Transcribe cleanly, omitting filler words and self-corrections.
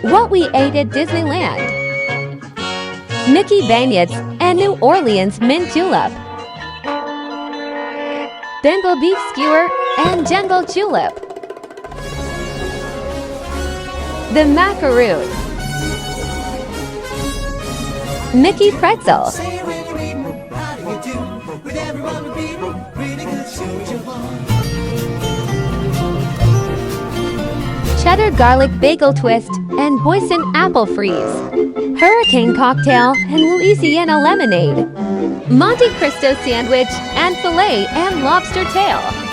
What we ate at Disneyland. Mickey Beignets and New Orleans mint julep. Bengal beef skewer and Jengal julep. The macaroon. Mickey pretzel. Cheddar garlic bagel twist and Boysen apple freeze. Hurricane cocktail and Louisiana lemonade. Monte Cristo sandwich and filet and lobster tail.